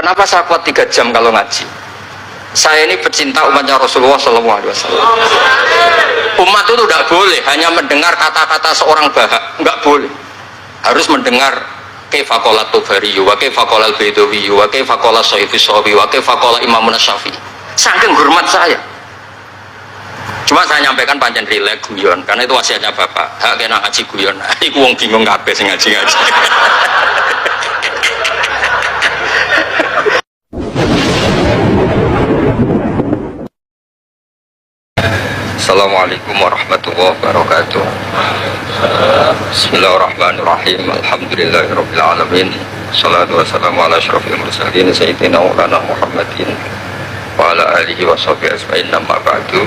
Kenapa saya kuat 3 jam kalau ngaji? Saya ini pecinta umatnya Rasulullah SAW. Umat itu tidak boleh hanya mendengar kata-kata seorang bahak, nggak boleh. Harus mendengar kaifa qala Tubari, wa kaifa qala Al-Baidawi, wa kaifa qala Syafi'i, wa kaifa qala Imam Syafi'i. Saking hormat saya. Cuma saya nyampaikan pancen rilek guyon, karena itu wasiatnya Bapak. Hak kena ngaji guyon. Iku wong bingung kabeh sing ngaji-ngaji. Assalamualaikum warahmatullahi wabarakatuh. Bismillahirrahmanirrahim. Alhamdulillahirabbil alamin. Wassalatu wassalamu ala asyrofil mursalin sayyidina Maulana Muhammadin wa ala alihi washabihi ajmain. Amma ba'du.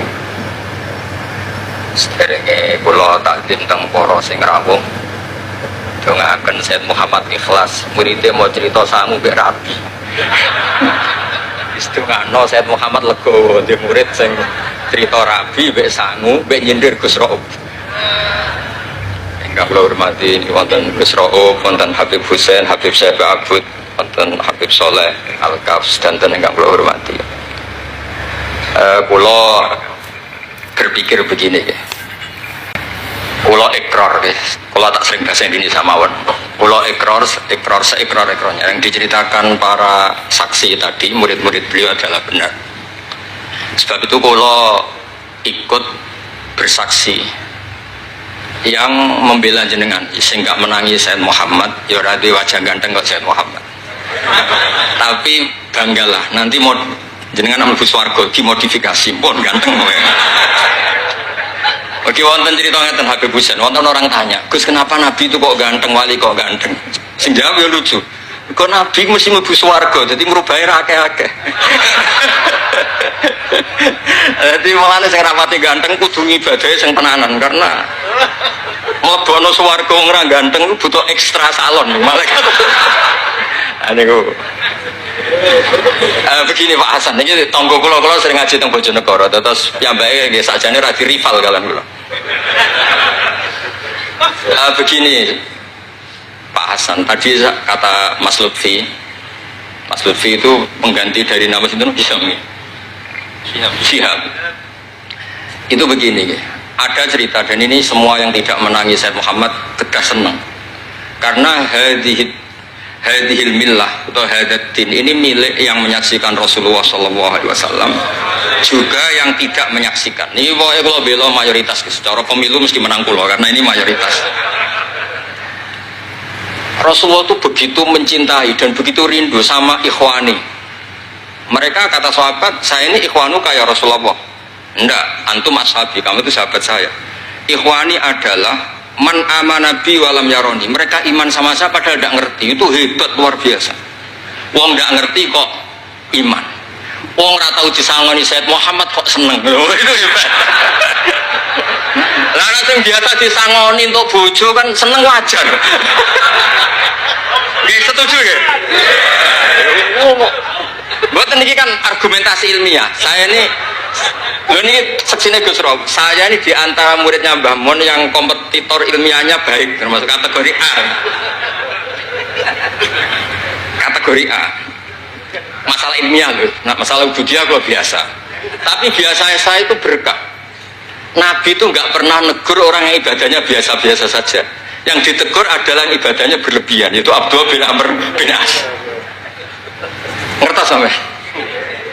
Sederenge kula takdim teng para sing rawuh. Dongaaken Sayyid Muhammad Ikhlas, muridé mau cerita sangu mbek rabi. Istungano Sayyid Muhammad Legowo, di murid sing cerita rabi mbek sangu mbek nyindir Gus Raub. Ingkang kula hormati wonten Gus Raub, wonten Habib Husain, Habib Syekh Abud, wonten Habib Soleh Al-Kafs, dan ingkang kula hormati. Kula berpikir begini ya. Kula ikrar ya. Kula tak sering bahasa Indonesia mawon. Kula ikrar seikrar-ikrarnya yang diceritakan para saksi tadi, murid-murid beliau adalah benar. Sebab itu kula ikut bersaksi yang membela jenengan sing gak menangi Sayyid Muhammad ya ora duwe wajah ganteng kok Sayyid Muhammad. Tapi banggalah nanti mau jenengan mlebu swarga dimodifikasi pun ganteng kowe. Oke, wonten cerita ngeten Habib Husain, wonten orang tanya, "Gus, kenapa Nabi itu kok ganteng, wali kok ganteng?" Sing jawab ya lucu. Kok Nabi mesti mlebu swarga, dadi merubah akeh-akeh. Dadi mulane sing rapati ganteng kudu ngibadahe sing tenanan karena mlebu ana swarga ora ganteng butuh ekstra salon malaikat. Niku. Begini Pak Hasan, ini tonggo kula sering ngaji teng Bojonegoro, terus piyambake nggih sakjane ra rival kalian kula. Begini Pak Hasan, tadi kata Mas Lutfi itu pengganti dari nama sinten Syihab. Itu begini, ada cerita dan ini semua yang tidak menangi Sayyid Muhammad tegas senang karena hadhil millah atau hadatin ini milik yang menyaksikan Rasulullah SAW juga yang tidak menyaksikan. Ini pokoknya kalau bela mayoritas secara pemilu mesti menang pulau karena ini mayoritas. Rasulullah itu begitu mencintai dan begitu rindu sama ikhwani. Mereka kata sahabat, saya ini ikhwanu kayak Rasulullah. Enggak, antum ashabi, kamu itu sahabat saya. Ikhwani adalah man amanabi walam yaroni. Mereka iman sama saya padahal tidak ngerti. Itu hebat luar biasa. Wong tidak ngerti kok iman. Wong ora tau disangoni Sayyid Muhammad kok seneng. Itu hebat. Lah sing biasa disangoni untuk bojo kan seneng wajar. Nggih setuju nggih? Mboten niki kan argumentasi ilmiah. Saya ini ini seksine Gus Rob, saya ini diantara muridnya Mbah Mun yang kompetitor ilmiahnya baik, termasuk kategori A. Kategori A. Masalah ilmiah loh, nah, masalah ubudiyah kok biasa. Tapi biasanya saya itu berkah. Nabi itu nggak pernah negur orang yang ibadahnya biasa-biasa saja. Yang ditegur adalah yang ibadahnya berlebihan, yaitu Abdullah bin Amr bin As. Ngerti sampai?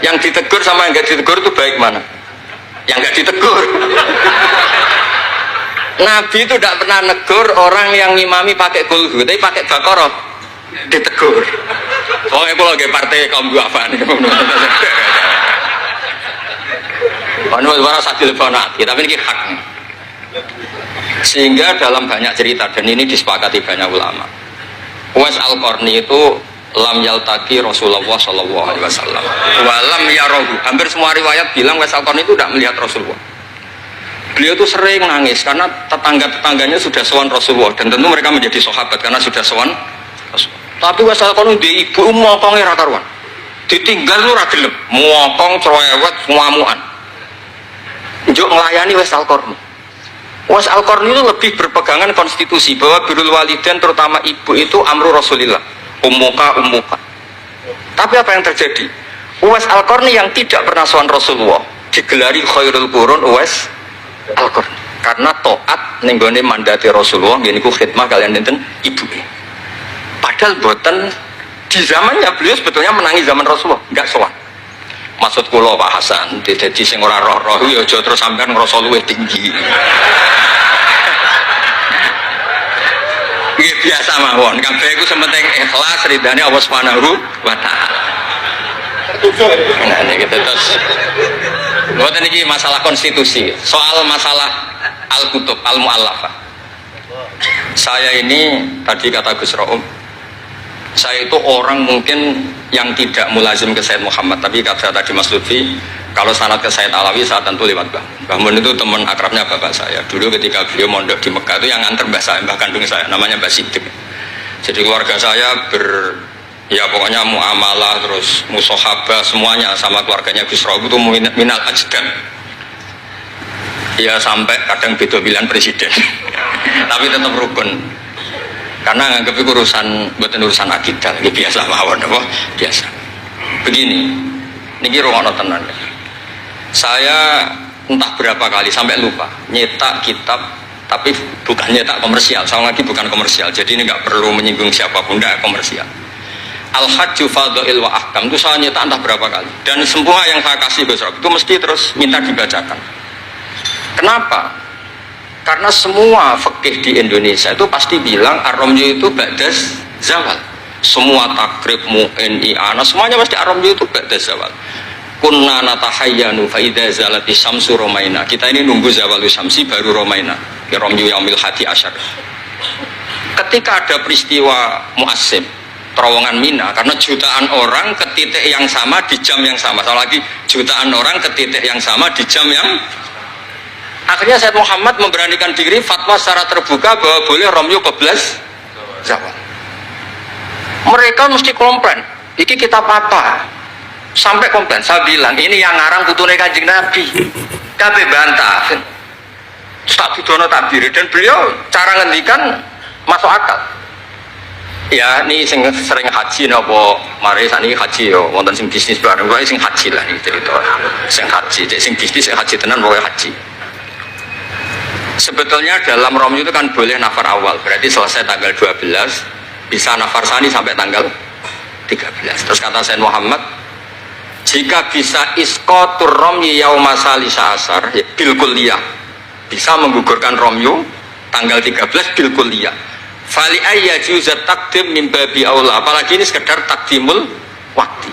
Yang ditegur sama yang nggak ditegur itu baik mana? Yang nggak ditegur. Nabi itu tidak pernah negur orang yang ngimami pakai kulhu, tapi pakai bakoroh ditegur. Soalnya kalau lagi partai kaum duafa nih, ini suara sadil bonati, tapi ini hak. Sehingga dalam banyak cerita dan ini disepakati banyak ulama, Uwais Al-Qarni itu lam yaltaqi Rasulullah SAW walam yarohu. Hampir semua riwayat bilang Uwais Al-Qarni itu tidak melihat Rasulullah. Beliau itu sering nangis karena tetangga-tetangganya sudah sowan Rasulullah dan tentu mereka menjadi sahabat karena sudah sowan Rasulullah. Tapi Uwais Al-Qarni di ibu mokongnya ra karuan, ditinggal lu ra gelem, mokong cerewet ngamuan njuk ngelayani Uwais Al-Qarni. Uwais Al-Qarni itu lebih berpegangan konstitusi bahwa birrul walidain terutama ibu itu amru Rasulillah. Ummuka. Tapi apa yang terjadi? Uwais Al-Qarni yang tidak pernah sowan Rasulullah digelari khairul qurun Uwais Al-Qarni karena taat ning gone mandate Rasulullah ngene iku khidmah kalian nenten ibu. Padahal boten di zamannya beliau sebetulnya menangi zaman Rasulullah, enggak sowan. Maksud kula Pak Hasan, dadi sing ora roh-roh ya aja terus sampean ngrasa luwih tinggi. Nggih biasa mawon, kabeh iku sementing ikhlas ridane Allah Subhanahu wa taala. Nah, niki terus mboten iki masalah konstitusi, soal masalah al-kutub al-mu'allafah. Saya ini tadi kata Gus Raum, saya itu orang mungkin yang tidak mulazim ke Sayyid Muhammad, tapi kata tadi Mas Lutfi, kalau sanad ke Sayyid Alawi saya tentu lewat Mbah Mun itu teman akrabnya bapak saya. Dulu ketika beliau mondok di Mekah itu yang nganter mbah saya, mbah kandung saya, namanya Mbah Sidik. Jadi keluarga saya ya pokoknya muamalah terus musohabah semuanya sama keluarganya Gus Raub itu minal ajdam. Ya sampai kadang beda pilihan presiden, tapi tetap rukun. Karena nganggep itu urusan akidah, ini biasa mawon apa? Biasa. Begini, niki rungokno tenan. Saya entah berapa kali sampai lupa nyetak kitab, tapi bukan nyetak komersial. Saya lagi bukan komersial, jadi ini nggak perlu menyinggung siapapun, nggak komersial. Al-Hajju Fadha'il wa Ahkam itu saya nyetak entah berapa kali, dan semua yang saya kasih Gus Rob itu mesti terus minta dibacakan. Kenapa? Karena semua fikih di Indonesia itu pasti bilang ar-ramyu itu ba'das zawal. Semua takrib mu'in i'ana semuanya pasti ar-ramyu itu ba'das zawal. Kunna natahayyanu fa idza zalati syamsu romaina. Kita ini nunggu zawalu syamsi baru romaina. Ki ramyu yaumil hadi asyar. Ketika ada peristiwa Mu'assim, terowongan Mina, karena jutaan orang ke titik yang sama di jam yang sama. Soal lagi jutaan orang ke titik yang sama di jam yang akhirnya Sayyid Muhammad memberanikan diri fatwa secara terbuka bahwa boleh ramyu qoblas zawal. Mereka mesti komplain, iki kita apa? Sampai komplain, saya bilang ini yang ngarang putune Kanjeng Nabi. Kabeh bantah. Tak budono takbir dan beliau cara ngendikan masuk akal. Ya, ini sing sering haji napa mari sakniki haji yo wonten sing bisnis bareng wae sing haji lah iki cerita. Sing haji, sing bisnis sing haji tenan pokoke haji. Sebetulnya dalam ramyu itu kan boleh nafar awal, berarti selesai tanggal 12 bisa nafar sani sampai tanggal 13. Terus kata Sayyid Muhammad, jika bisa iskotur ramyu yauma salisa asar ya, bil kulliyah, bisa menggugurkan ramyu tanggal 13 bil kulliyah. Fali ayya juzat takdim min babi aula, apalagi ini sekedar takdimul waktu.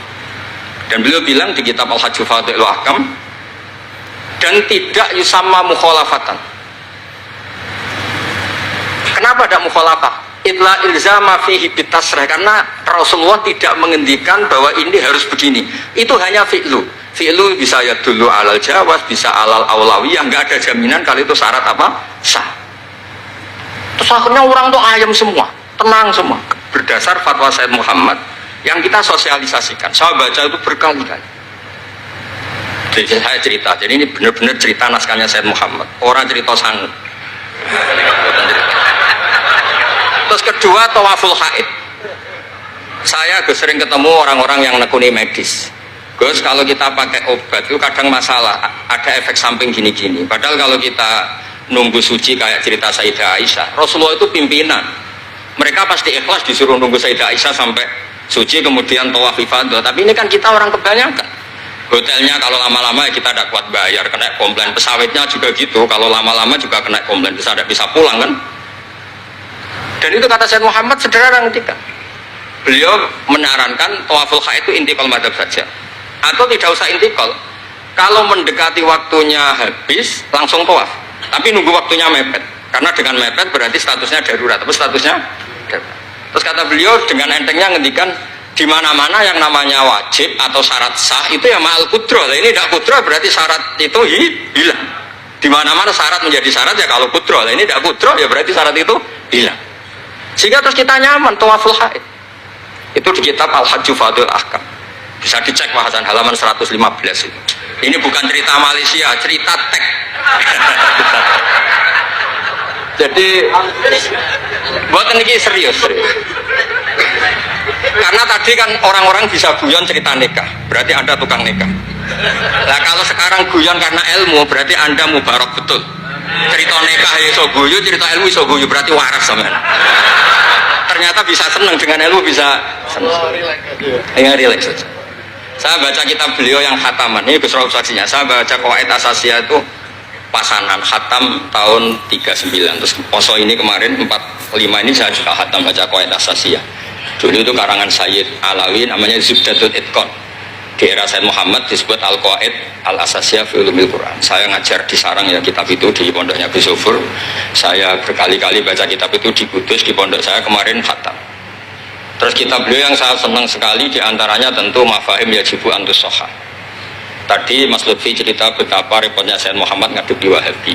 Dan beliau bilang di kitab Al-Hajju Fadha'il wa Ahkam, dan tidak yusamma mukhalafatan. Kenapa ada mukhalafah? Illa ilzama fihi bitasrih, karena Rasulullah tidak mengendikan bahwa ini harus begini. Itu hanya fi'lu. Fi'lu bisa ya dulu alal jawaz, bisa alal aulawiyah, nggak ada jaminan kalau itu syarat apa? Sah. Terus akhirnya orang tuh ayam semua, tenang semua. Berdasar fatwa Sayyid Muhammad yang kita sosialisasikan. Saya baca itu berkali-kali. Jadi saya cerita, jadi ini benar-benar cerita naskahnya Sayyid Muhammad. Orang cerita sanggup. Terus kedua, tawaful haid. Saya sering ketemu orang-orang yang nekuni medis. Gus, kalau kita pakai obat itu kadang masalah, ada efek samping gini-gini. Padahal kalau kita nunggu suci kayak cerita Sayyidah Aisyah, Rasulullah itu pimpinan. Mereka pasti ikhlas disuruh nunggu Sayyidah Aisyah sampai suci kemudian tawaf ifadah. Tapi ini kan kita orang kebanyakan. Hotelnya kalau lama-lama ya kita tidak kuat bayar, kena komplain. Pesawatnya juga gitu, kalau lama-lama juga kena komplain, tidak bisa pulang kan. Dan itu kata Sayyid Muhammad sederhana ketika beliau menyarankan tawaful haid itu intikal madhab saja, atau tidak usah intikal. Kalau mendekati waktunya habis langsung tawaf, tapi nunggu waktunya mepet, karena dengan mepet berarti statusnya darurat, tapi statusnya darurat. Terus kata beliau dengan entengnya ngendikan di mana-mana yang namanya wajib atau syarat sah itu ya ma'al kudroh. Ini tidak kudroh berarti syarat itu hilang. Di mana-mana syarat menjadi syarat ya kalau kudroh. Ini tidak kudroh ya berarti syarat itu hilang. Sehingga terus kita nyaman tawaful haid. Itu di kitab Al-Hajju Fadha'il Ahkam. Bisa dicek bahasan halaman 115 itu. Ini bukan cerita Malaysia, cerita tek. Jadi buat ini serius. Karena tadi kan orang-orang bisa guyon cerita nikah, berarti Anda tukang nikah. Nah kalau sekarang guyon karena ilmu, berarti Anda mubarak betul. Cerita nikah iso guyu, cerita ilmu iso guyu, berarti waras sampean. Ternyata bisa senang dengan ilmu, bisa senang. Ya relax saja. Saya baca kitab beliau yang khataman, ini Gus Rauf saksinya. Saya baca Qawaid Asasiyah itu pasanan khatam tahun 39. Terus poso ini kemarin 45 ini saya juga khatam baca Qawaid Asasiyah. Dulu itu karangan Sayyid Alawi namanya Zubdatul Itqan. Di era Sayyid Muhammad disebut Al-Qawaid Al-Asasiyah fi Ulumil Quran. Saya ngajar di sarang ya kitab itu di pondoknya Gus Sufur. Saya berkali-kali baca kitab itu di Kudus, di pondok saya kemarin khatam. Terus kitab beliau yang saya senang sekali diantaranya tentu Mafahim Yajibu Antus Soha. Tadi Mas Lutfi cerita betapa repotnya Sayyid Muhammad ngadepi Wahabi.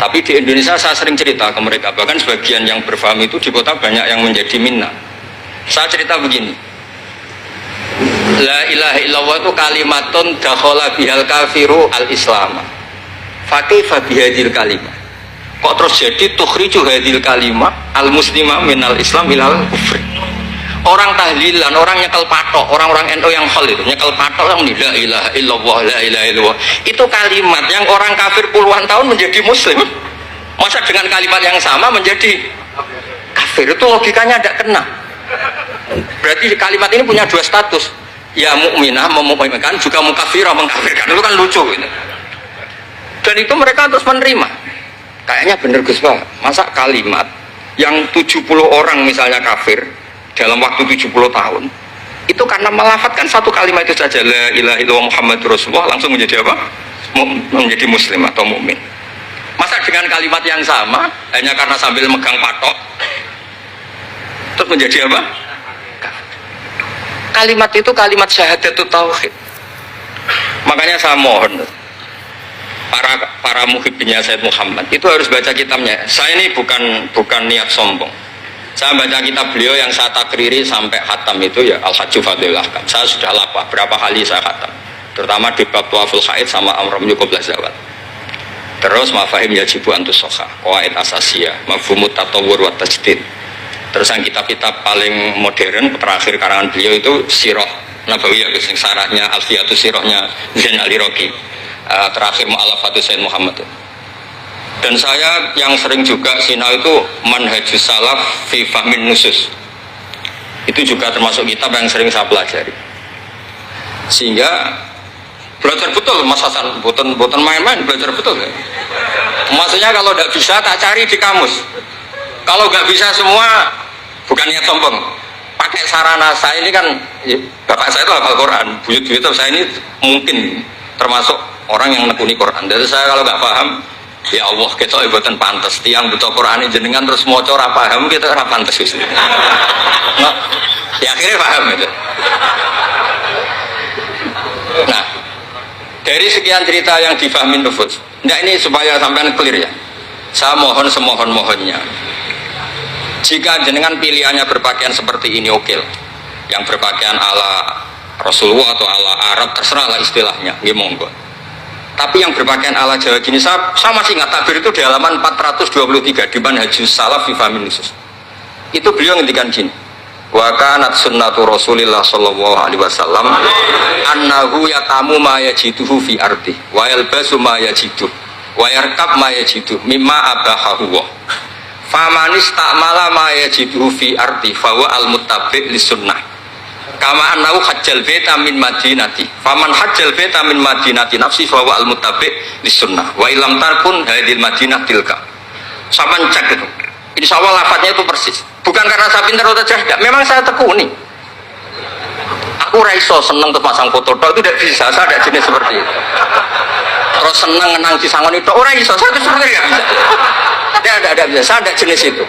Tapi di Indonesia saya sering cerita ke mereka, bahkan sebagian yang berfaham itu di kota banyak yang menjadi minna. Saya cerita begini, La ilaha illallah itu kalimatun dakhala bihal kafiru al-islam. Fakaifa bihadil kalimah. Kok terus jadi tukhriju hadil kalimah al-muslimah minal islam ilal kufri. Orang tahlilan, orang nyekel patok, orang-orang NU yang khol itu nyekel patok yang la ilaha illallah, la ilaha illallah. Itu kalimat yang orang kafir puluhan tahun menjadi muslim. Masa dengan kalimat yang sama menjadi kafir? Itu logikanya tidak kena. Berarti kalimat ini punya dua status. Ya mukminah memukminkan, juga mukafirah mengkafirkan. Itu kan lucu gitu. Dan itu mereka terus menerima. Kayaknya bener Gus Pak, masa kalimat yang 70 orang misalnya kafir dalam waktu 70 tahun itu karena melafadzkan satu kalimat itu saja, la ilaha illallah Muhammadur Rasulullah, langsung menjadi apa? Menjadi muslim atau mukmin. Masa dengan kalimat yang sama hanya karena sambil megang patok terus menjadi apa? Kalimat itu kalimat syahadatut tauhid. Makanya saya mohon para muhibbinnya Sayyid Muhammad itu harus baca kitabnya. Saya ini bukan niat sombong. Saya baca kitab beliau yang saya takriri sampai khatam itu ya Al-Hajju Fadlul Ahkam. Saya sudah lapar berapa kali saya khatam. Terutama di bab Tuaful Haid sama Amr Menyukup Lazawat. Terus Mafahim Yajibu Antus Soha, Qawaid Asasiyah, Mafhumut Tatawur wa Tajdid. Terus yang kitab-kitab paling modern terakhir karangan beliau itu Sirah Nabawiyah, yang syaratnya Alfiyatus Sirahnya Zain Al-Iraqi. Terakhir Mu'alafatul Sayyid Muhammad. Dan saya yang sering juga sinau itu Manhajus Salaf fi Fahmin Nusus. Itu juga termasuk kitab yang sering saya pelajari. Sehingga belajar betul Mas Hasan, bukan main-main, belajar betul ya. Maksudnya kalau tidak bisa tak cari di kamus. Kalau nggak bisa semua bukan niat sombong. Pakai sarana saya ini kan bapak saya itu hafal Quran, buyut-buyut saya ini mungkin termasuk orang yang nekuni Quran. Jadi saya kalau nggak paham, ya Allah kita ibadah pantas. Tiang butuh Quran jenengan terus mau ora paham kita ora pantas wis. Nah, ya akhirnya paham itu. Nah, dari sekian cerita yang difahami nufus, nah ini supaya sampean clear ya. Saya mohon semohon-mohonnya. Jika jenengan pilihannya berpakaian seperti ini oke. Yang berpakaian ala Rasulullah atau ala Arab terserahlah istilahnya, nggih monggo. Tapi yang berpakaian ala Jawa gini, saya masih ingat tabir itu di halaman 423 di Manhajus Salaf fi Fahmin Nusus. Itu beliau ngendikan gini. Wa kanat sunnatu Rasulillah sallallahu alaihi wasallam annahu yatamu ma yajiduhu fi ardi wa yalbasu ma yajidu wa yarkab ma yajidu mimma abahahu wa famanis ta'mala ma yajiduhu fi ardi fa huwa al-muttabi' lis-sunnah kama annahu hajjal baita min madinati faman hajjal baita min madinati nafsi fa huwa al-muttabi' lis-sunnah wa ilam tarkun hadil madinah tilka. Saman cek itu insyaallah lafadznya itu persis, bukan karena saya pintar atau cerdas, memang saya tekuni. Aku raiso seneng tuh pasang foto itu tidak bisa, saya tidak jenis seperti itu. Terus seneng ngenang di sangon itu orang iso, saya itu sebenarnya nggak bisa. Tidak bisa, saya tidak jenis itu.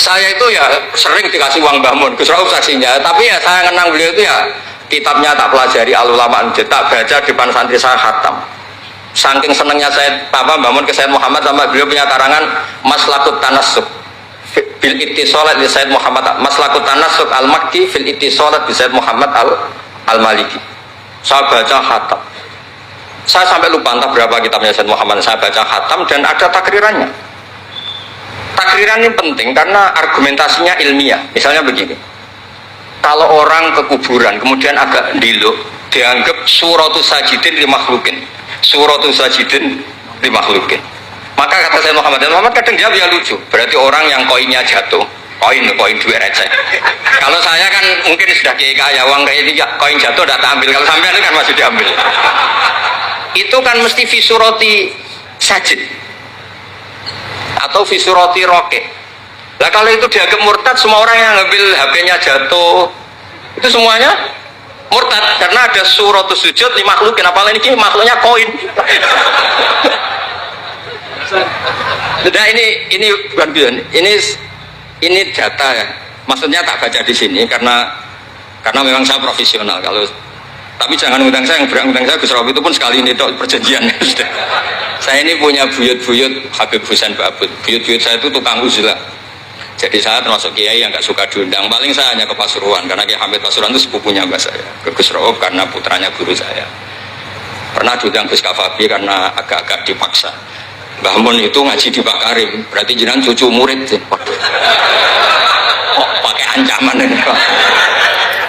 Saya itu ya sering dikasih uang bangun, Gus Rauf saksinya, tapi ya saya ngenang beliau itu ya kitabnya tak pelajari al-ulama, tak baca depan santri saya khatam. Saking senengnya saya bangun ke Sayyid Muhammad sama beliau punya karangan Maslakut Tanassuk bil ittisalat di Sayyid Muhammad, Maslakut Tanassuk al-Makki fil ittisalat di Sayyid Muhammad al-Maliki. Saya baca khatam. Saya sampai lupa entah berapa kitabnya Sayyid Muhammad, saya baca khatam dan ada takrirannya. Takriran ini penting karena argumentasinya ilmiah. Misalnya begini, kalau orang ke kuburan kemudian agak diluk, dianggap suratus sajidin limakhlukin, suratus sajidin limakhlukin. Maka kata saya Muhammad kadang dia lucu. Berarti orang yang koinnya jatuh, koin duit receh. Kalau saya kan mungkin sudah kaya, uang kayak tiga, koin jatuh udah tak ambil. Kalau sampai itu kan masih diambil. Itu kan mesti fisuroti sajid atau fisuroti roke. Nah kalau itu dianggap murtad, semua orang yang ngambil HP-nya jatuh itu semuanya murtad karena ada suratus sujud di makhluk. Kenapa ini makhluknya koin? Nah ini bukan bilang, ini data ya. Maksudnya tak baca di sini karena memang saya profesional. Tapi jangan undang saya, yang berang undang saya Gus Robi itu pun sekali ini perjanjian. Saya ini punya buyut-buyut Habib Husain Babut. Buyut-buyut saya itu tukang uzlah. Jadi saya termasuk kiai yang gak suka diundang. Paling saya hanya ke Pasuruan karena Kiai Hamid Pasuruan itu sepupunya mbak saya. Ke Gus Robi karena putranya guru saya. Pernah diundang Gus Kafabi karena agak-agak dipaksa. Mbah Mun itu ngaji di Pak Karim, berarti jenengan cucu murid. Kok pakai ancaman ini Pak?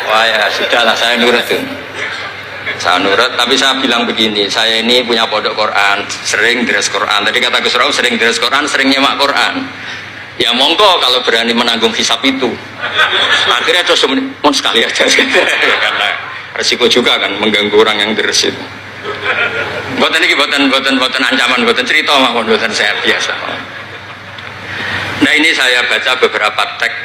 Wah ya sudahlah, saya nurut tuh. Saya nurut, tapi saya bilang begini, saya ini punya pondok Quran, sering deres Quran. Tadi kata Gus Rauf sering deres Quran, sering nyemak Quran. Ya monggo kalau berani menanggung hisab itu. Akhirnya terus mau sekali aja, karena resiko juga kan mengganggu orang yang deres itu. Buatan ini buatan ancaman, buatan cerita mah, buatan saya biasa. Nah ini saya baca beberapa teks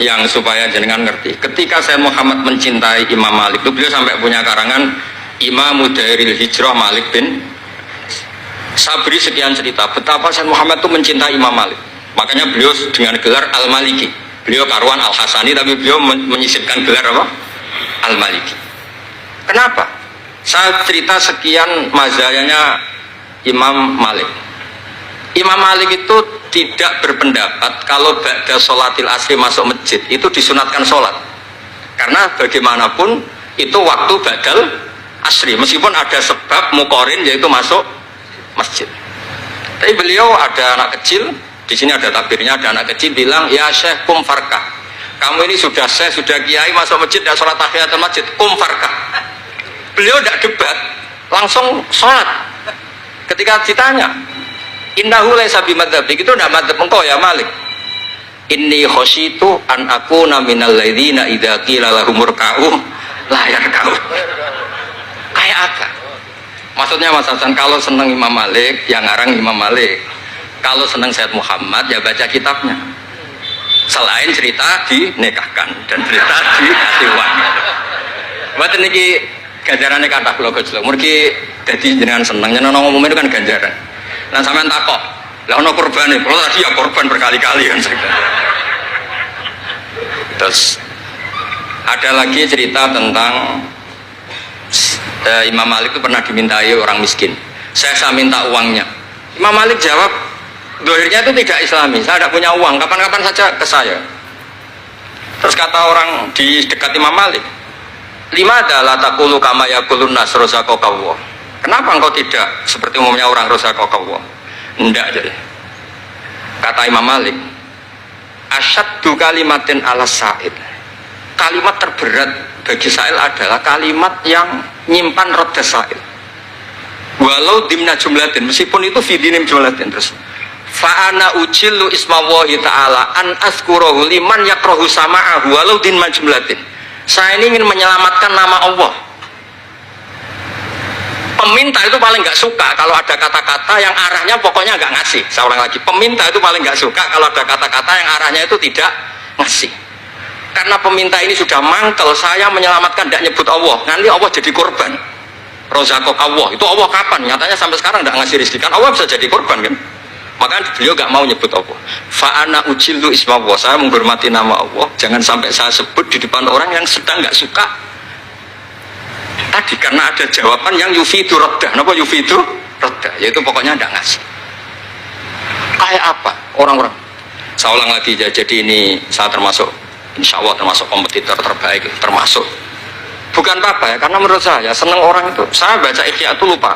yang supaya jenengan ngerti. Ketika saya Muhammad mencintai Imam Malik, itu beliau sampai punya karangan Imam Mudairil Hijrah Malik bin Sabri, sekian cerita betapa saya Muhammad itu mencintai Imam Malik. Makanya beliau dengan gelar Al-Maliki. Beliau karuan Al-Hasani tapi beliau menyisipkan gelar apa? Al-Maliki. Kenapa? Saya cerita sekian mazhayanya Imam Malik. Imam Malik itu tidak berpendapat kalau ba'da sholatil asri masuk masjid itu disunatkan sholat, karena bagaimanapun itu waktu ba'dal asri meskipun ada sebab mukorin yaitu masuk masjid. Tapi beliau ada anak kecil, di sini ada tabirnya, ada anak kecil bilang, ya Syekh kum farkah, kamu ini sudah Syekh, sudah kiai, masuk masjid dan sholat tahiyatul masjid, kum farkah. Beliau tidak debat, langsung sholat. Ketika ditanya, innahu laisa bimadzhabik, itu tidak madzhab engkau ya Malik. Inni khosyitu an akuna minal ladzina idza qila lahum ruk'u la yarka'u. Kayak apa? Maksudnya Mas Hasan, kalau senang Imam Malik yang ngarang Imam Malik, kalau senang Sayyid Muhammad ya baca kitabnya. Selain cerita dinikahkan dan cerita dikasih uang. Buat niki ganjarannya kata kula gojlok. Mergi dadi jenengan seneng nyeneng ngomong itu kan ganjaran. Nah sampean takok, lah ono korbane, kalau tadi ya korban berkali-kali kan. Terus ada lagi cerita tentang Imam Malik itu pernah dimintai orang miskin. Saya minta uangnya. Imam Malik jawab, dohirnya itu tidak Islami, saya tidak punya uang, kapan-kapan saja ke saya. Terus kata orang di dekat Imam Malik, lima adalah takulu kama yakulun nas rozaqakallah. Kenapa engkau tidak seperti umumnya orang rozaqakallah? Enggak jadi. Kata Imam Malik, asyaddu kalimatin ala sa'id. Kalimat terberat bagi sa'il adalah kalimat yang nyimpan roda sa'il. Walau dimna jumlatin, meskipun itu fidinim jumlatin. Terus fa'ana ujillu ismawahi ta'ala an azkurahu liman yakrohu sama'ahu walau dimna jumlatin. Saya ini ingin menyelamatkan nama Allah. Peminta itu paling nggak suka kalau ada kata-kata yang arahnya pokoknya nggak ngasih. Saya ulang lagi, peminta itu paling nggak suka kalau ada kata-kata yang arahnya itu tidak ngasih. Karena peminta ini sudah mangkel, saya menyelamatkan tidak nyebut Allah, nanti Allah jadi korban. Rozaqakallah, itu Allah kapan? Nyatanya sampai sekarang tidak ngasih rezeki, kan Allah bisa jadi korban kan? Makanya beliau nggak mau nyebut Allah. Fa'ana ujillu ismawah, saya menghormati nama Allah, jangan sampai saya sebut di depan orang yang sedang nggak suka. Tadi karena ada jawaban yang yufidu radda. Kenapa yufidu radda? Yaitu pokoknya tidak ngasih. Kayak apa orang-orang? Saya ulang lagi ya, jadi ini saya termasuk, insya Allah termasuk kompetitor terbaik, termasuk. Bukan apa ya, karena menurut saya senang orang itu. Saya baca Ihya itu lupa.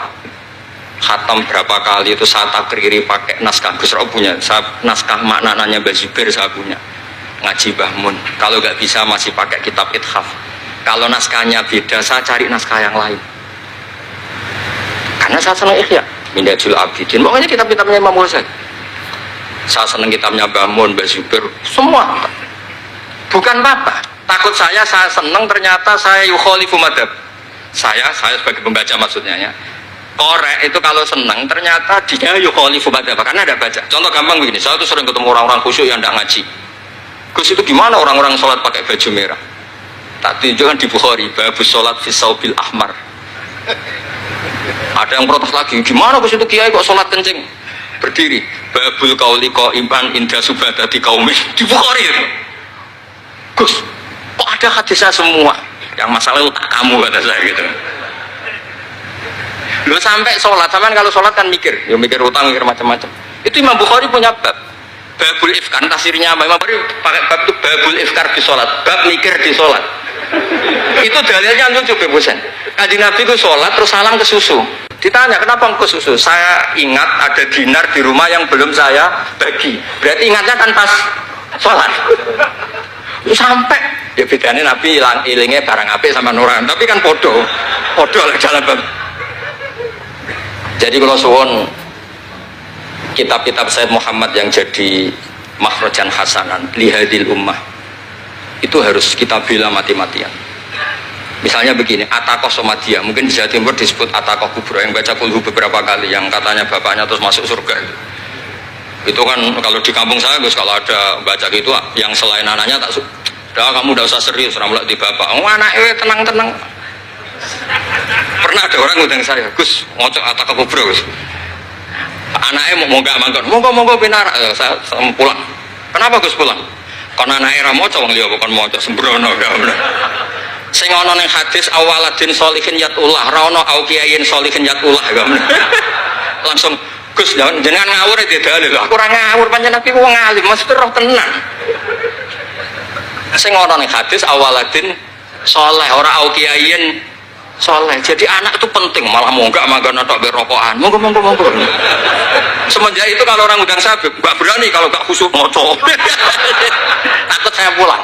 khatam berapa kali itu saya takriri pakai naskah Gus Ro punya, naskah maknanya Mbah Zubair saya punya, ngaji Mbah Mun. Kalau nggak bisa masih pakai kitab Ithaf. Kalau naskahnya beda saya cari naskah yang lain. Karena saya senang Ihya, Minhajul Abidin, pokoknya kitab-kitabnya Imam Ghazali. Saya senang kitabnya Mbah Mun, Mbah Zubair, semua. Bukan apa, takut saya senang ternyata saya yukhalifu madhab. Saya sebagai pembaca maksudnya ya. Korek itu kalau senang ternyata dia yukhalifu madhab karena ada baca. Contoh gampang begini, saya tuh sering ketemu orang-orang khusyuk yang tidak ngaji. Gus itu gimana orang-orang sholat pakai baju merah? Tak tunjukkan di Bukhari, babus sholat fi saubil ahmar. Ada yang protes lagi, gimana Gus itu kiai kok sholat kencing berdiri? Babul qauli qaiman inda subadati qaumi di Bukhari itu. Gus, kok ada hadisnya semua? Yang masalah itu tak kamu kata saya gitu. Lu sampai sholat, sampai kalau sholat kan mikir, ya mikir utang, mikir macam-macam. Itu Imam Bukhari punya bab, babul ifkar, tafsirnya apa? Imam Bukhari pakai bab itu babul ifkar di sholat, bab mikir di sholat. Itu dalilnya lucu Bebosen. Kanjeng Nabi itu sholat terus salam ke susu. Ditanya kenapa ke susu? Saya ingat ada dinar di rumah yang belum saya bagi. Berarti ingatnya kan pas sholat. Sampai ya bedanya Nabi ilingnya barang apik sama nuran, tapi kan podo lah jalan bab. Jadi kalau suwon kitab-kitab Sayyid Muhammad yang jadi makhrajan hasanan lihadil ummah itu harus kita bela mati-matian. Misalnya begini, Atakoh Somadia, mungkin di Jawa Timur disebut Atakoh Kubro, yang baca kulhu beberapa kali, yang katanya bapaknya terus masuk surga itu kan kalau di kampung saya Gus, kalau ada baca gitu yang selain anaknya tak udah kamu udah usah serius ramlak di bapak, anaknya tenang-tenang. Pernah ada orang ngundang saya, Gus ngocok Atakoh Kubro Gus, anaknya mau nggak mangkon, monggo benar, saya pulang. Kenapa Gus pulang? Karena anaknya ramoco wong liya bukan moco sembrono gak. Sing ana ning hadis awaladin sholihin yatullah, ra ono au kiyain sholihin yatullah gak. Langsung Gus jenengan ngawur iki dalil. Aku ora ngawur pancen aku wong alim, mesti roh tenan. Sing ana ning hadis awaladin saleh ora au kiyain saleh. Jadi anak itu penting, malah monggak manggon tok berokokan. Monggo. Semenjak itu kalau orang undang saya gak berani kalau gak khusyuk moco. Takut saya pulang.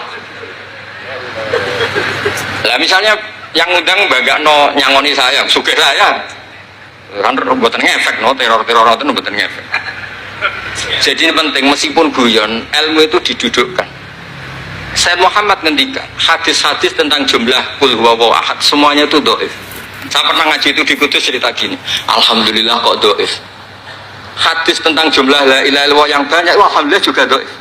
Lah misalnya yang undang bangga no nyangoni saya, sugih saya, kan buatan ngefek no teror itu buatan ngefek. Jadi ini penting, meskipun guyon, ilmu itu didudukkan. Sayyid Muhammad ngendikan hadis-hadis tentang jumlah kul huwallahu ahad semuanya itu dhaif. Saya pernah ngaji itu di Kudus cerita gini, alhamdulillah kok dhaif. Hadis tentang jumlah la ilaha illallah yang banyak, alhamdulillah juga dhaif.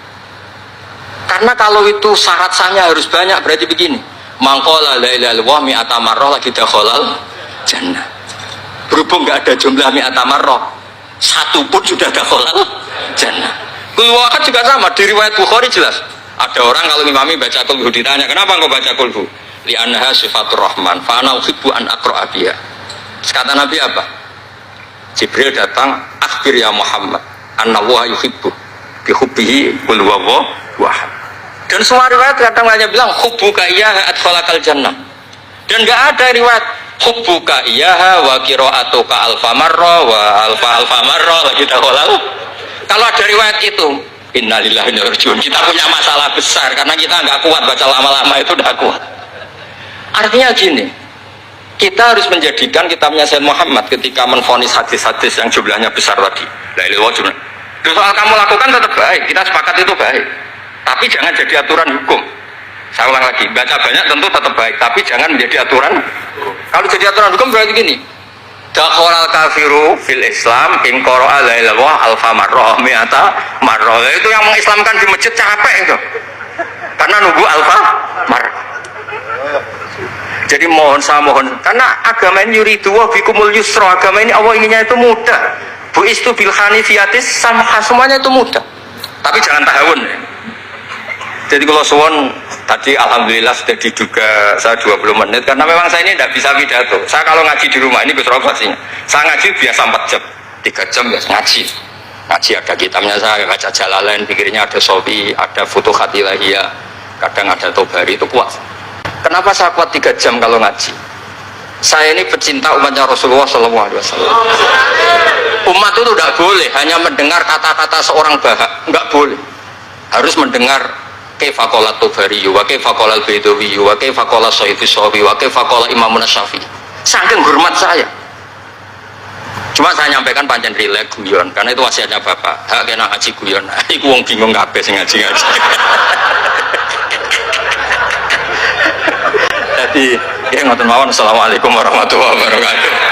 Karena kalau itu syarat sahnya harus banyak, berarti begini, mangqala la ilaha illallah mi'ata marrah lagi dakhalal jannah. Berhubung nggak ada jumlah mi'ata marrah, satu pun sudah dakhalal jannah. Kulhu juga sama, di riwayat Bukhari jelas. Ada orang kalau imami baca kulhu ditanya, kenapa engkau baca kulhu? Li'annaha sifatur rahman, fa'ana uhibbu an aqra'a biha. Kata Nabi apa? Jibril datang, akhbir ya Muhammad, annallaha yuhibbu bihubbihi qul huwallahu ahad. Dan semua riwayat kadang hanya bilang hubbuka iyyaha adkhalakal jannah. Dan enggak ada riwayat hubbuka iyyaha wa qira'atuka alfa marra wa alfa marra lagi dakhalal. Kalau ada riwayat itu, innalillahi wa inna ilaihi raji'un, kita punya masalah besar karena kita enggak kuat baca lama-lama itu, enggak kuat. Artinya gini, kita harus menjadikan kitabnya Sayyid Muhammad ketika menvonis hadis-hadis yang jumlahnya besar tadi. La ilaha illallah. Soal kamu lakukan tetap baik, kita sepakat itu baik. Tapi jangan jadi aturan hukum. Saya ulang lagi, baca banyak tentu tetap baik, tapi jangan menjadi aturan. Kalau jadi aturan hukum berarti gini. Dakhalal kafiru fil Islam in qara'a la ilaha illallah alfa marrah mi'ata marrah. Itu yang mengislamkan di masjid capek itu. Karena nunggu alfa marrah. Jadi saya mohon, karena agama ini yuridu wa bikumul yusra, agama ini Allah inginnya itu mudah. Bu'istu bil hanifiyatis samha, semuanya itu mudah. Tapi jangan tahawun ya. Jadi kalau suwon tadi alhamdulillah sudah diduga saya 20 menit karena memang saya ini tidak bisa pidato. Saya kalau ngaji di rumah ini Gus Rob saya ngaji biasa 4 jam, 3 jam ya ngaji. Ngaji ada kitabnya, saya baca Jalalain, pikirnya ada Sofi, ada Futuhat Ilahiyah, kadang ada Tobari, itu kuat. Kenapa saya kuat 3 jam kalau ngaji? Saya ini pecinta umatnya Rasulullah SAW. Umat itu tidak boleh hanya mendengar kata-kata seorang bahak, nggak boleh. Harus mendengar kaifa qala Tubari, wa kaifa qala Al-Baidawi, wa kaifa qala Syafi'i, wa kaifa qala Imam Syafi'i. Saking hormat saya. Cuma saya nyampaikan pancen rilek guyon karena itu wasiatnya Bapak. Hak kena ngaji guyon. Iku wong bingung kabeh sing ngaji-ngaji. Jadi, ya ngoten mawon. Assalamualaikum warahmatullahi wabarakatuh.